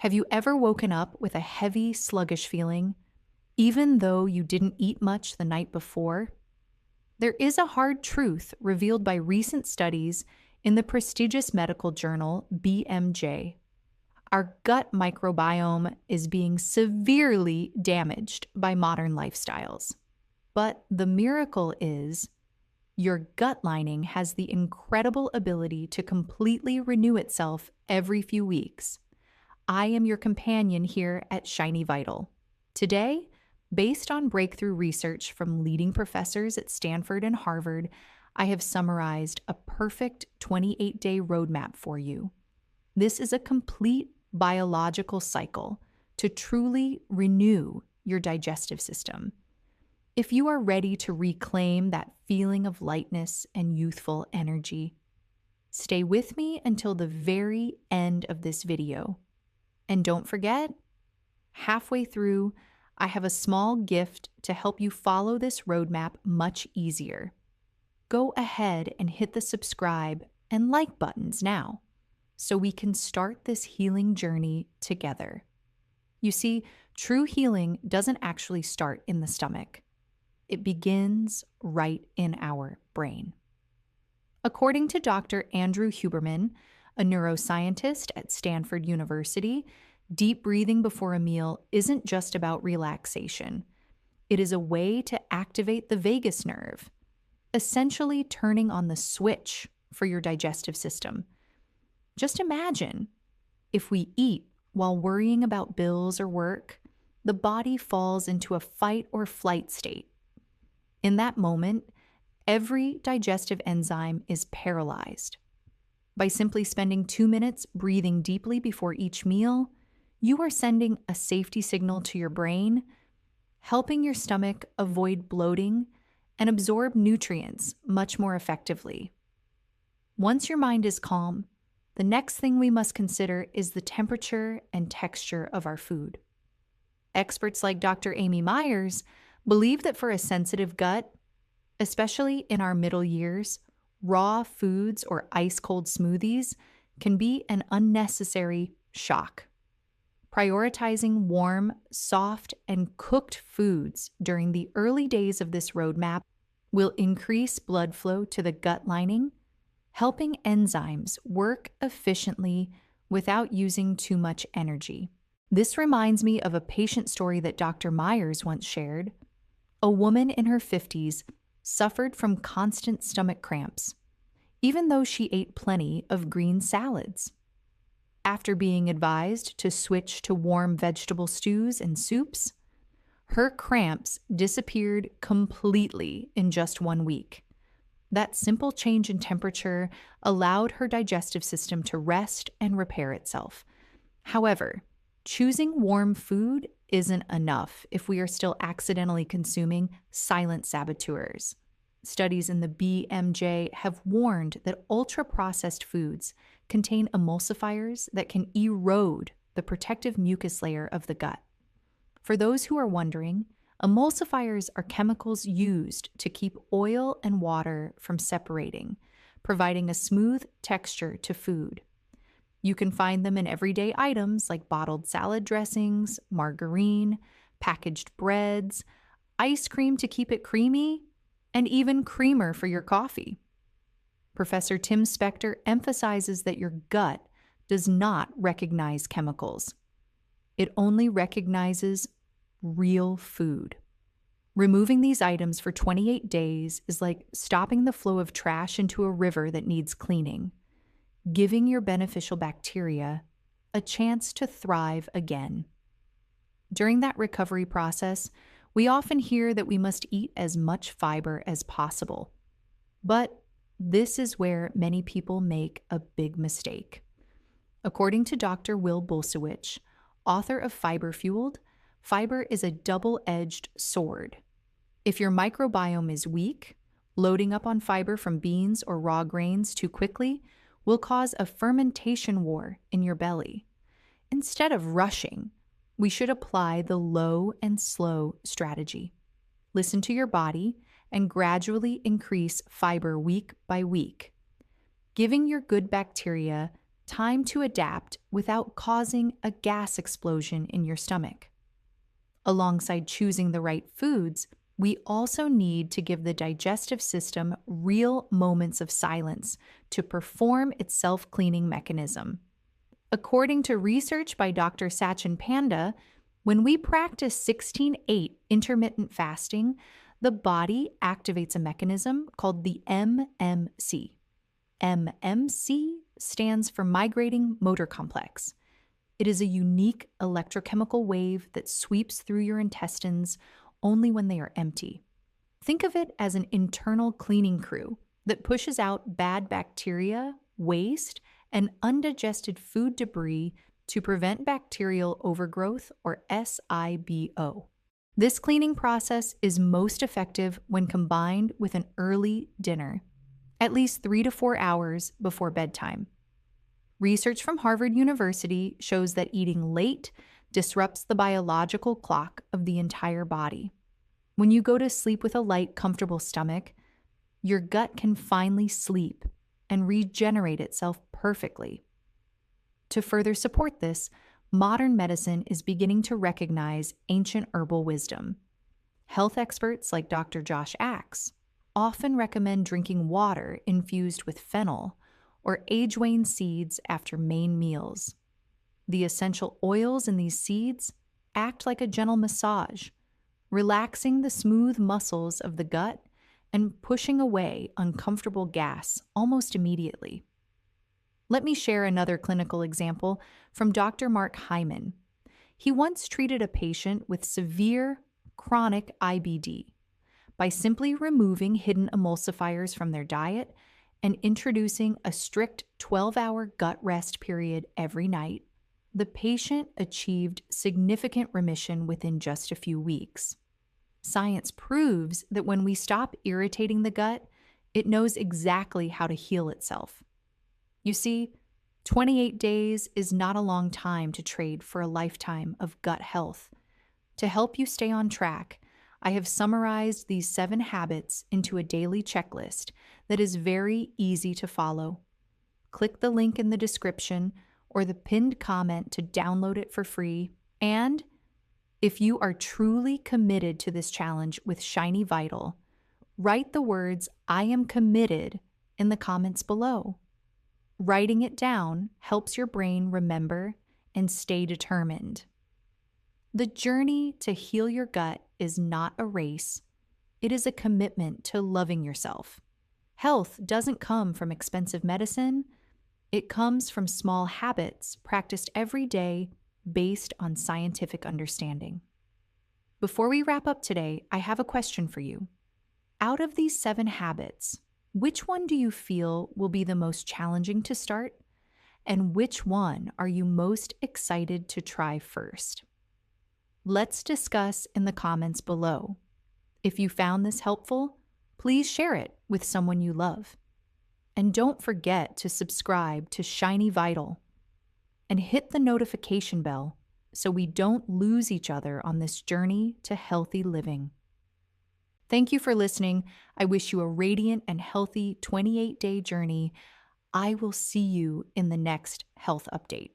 Have you ever woken up with a heavy, sluggish feeling, even though you didn't eat much the night before? There is a hard truth revealed by recent studies in the prestigious medical journal BMJ. Our gut microbiome is being severely damaged by modern lifestyles. But the miracle is, your gut lining has the incredible ability to completely renew itself every few weeks. I am your companion here at Shiny Vital. Today, based on breakthrough research from leading professors at Stanford and Harvard, I have summarized a perfect 28-day roadmap for you. This is a complete biological cycle to truly renew your digestive system. If you are ready to reclaim that feeling of lightness and youthful energy, stay with me until the very end of this video. And don't forget, halfway through, I have a small gift to help you follow this roadmap much easier. Go ahead and hit the subscribe and like buttons now, so we can start this healing journey together. You see, true healing doesn't actually start in the stomach. It begins right in our brain. According to Dr. Andrew Huberman, a neuroscientist at Stanford University, deep breathing before a meal isn't just about relaxation. It is a way to activate the vagus nerve, essentially turning on the switch for your digestive system. Just imagine if we eat while worrying about bills or work, the body falls into a fight or flight state. In that moment, every digestive enzyme is paralyzed. By simply spending 2 minutes breathing deeply before each meal, you are sending a safety signal to your brain, helping your stomach avoid bloating and absorb nutrients much more effectively. Once your mind is calm, the next thing we must consider is the temperature and texture of our food. Experts like Dr. Amy Myers believe that for a sensitive gut, especially in our middle years, raw foods or ice-cold smoothies can be an unnecessary shock. Prioritizing warm, soft, and cooked foods during the early days of this roadmap will increase blood flow to the gut lining, helping enzymes work efficiently without using too much energy. This reminds me of a patient story that Dr. Myers once shared. A woman in her 50s suffered from constant stomach cramps, even though she ate plenty of green salads. After being advised to switch to warm vegetable stews and soups, her cramps disappeared completely in just 1 week. That simple change in temperature allowed her digestive system to rest and repair itself. However, choosing warm food isn't enough if we are still accidentally consuming silent saboteurs. Studies in the BMJ have warned that ultra-processed foods contain emulsifiers that can erode the protective mucus layer of the gut. For those who are wondering, emulsifiers are chemicals used to keep oil and water from separating, providing a smooth texture to food. You can find them in everyday items like bottled salad dressings, margarine, packaged breads, ice cream to keep it creamy, and even creamer for your coffee. Professor Tim Spector emphasizes that your gut does not recognize chemicals. It only recognizes real food. Removing these items for 28 days is like stopping the flow of trash into a river that needs cleaning, giving your beneficial bacteria a chance to thrive again. During that recovery process, we often hear that we must eat as much fiber as possible. But this is where many people make a big mistake. According to Dr. Will Bulsiewicz, author of Fiber Fueled, fiber is a double-edged sword. If your microbiome is weak, loading up on fiber from beans or raw grains too quickly will cause a fermentation war in your belly. Instead of rushing, we should apply the low and slow strategy. Listen to your body and gradually increase fiber week by week, giving your good bacteria time to adapt without causing a gas explosion in your stomach. Alongside choosing the right foods, we also need to give the digestive system real moments of silence to perform its self-cleaning mechanism. According to research by Dr. Sachin Panda, when we practice 16-8 intermittent fasting, the body activates a mechanism called the MMC. MMC stands for Migrating Motor Complex. It is a unique electrochemical wave that sweeps through your intestines only when they are empty. Think of it as an internal cleaning crew that pushes out bad bacteria, waste, and undigested food debris to prevent bacterial overgrowth, or SIBO. This cleaning process is most effective when combined with an early dinner, at least 3 to 4 hours before bedtime. Research from Harvard University shows that eating late disrupts the biological clock of the entire body. When you go to sleep with a light, comfortable stomach, your gut can finally sleep and regenerate itself perfectly. To further support this, modern medicine is beginning to recognize ancient herbal wisdom. Health experts like Dr. Josh Axe often recommend drinking water infused with fennel or age-wain seeds after main meals. The essential oils in these seeds act like a gentle massage, relaxing the smooth muscles of the gut and pushing away uncomfortable gas almost immediately. Let me share another clinical example from Dr. Mark Hyman. He once treated a patient with severe chronic IBD by simply removing hidden emulsifiers from their diet and introducing a strict 12-hour gut rest period every night. The patient achieved significant remission within just a few weeks. Science proves that when we stop irritating the gut, it knows exactly how to heal itself. You see, 28 days is not a long time to trade for a lifetime of gut health. To help you stay on track, I have summarized these 7 habits into a daily checklist that is very easy to follow. Click the link in the description or the pinned comment to download it for free. And if you are truly committed to this challenge with Shiny Vital, write the words "I am committed" in the comments below. Writing it down helps your brain remember and stay determined. The journey to heal your gut is not a race. It is a commitment to loving yourself. Health doesn't come from expensive medicine. It comes from small habits practiced every day based on scientific understanding. Before we wrap up today, I have a question for you. Out of these 7 habits, which one do you feel will be the most challenging to start? And which one are you most excited to try first? Let's discuss in the comments below. If you found this helpful, please share it with someone you love. And don't forget to subscribe to Shiny Vital and hit the notification bell so we don't lose each other on this journey to healthy living. Thank you for listening. I wish you a radiant and healthy 28-day journey. I will see you in the next health update.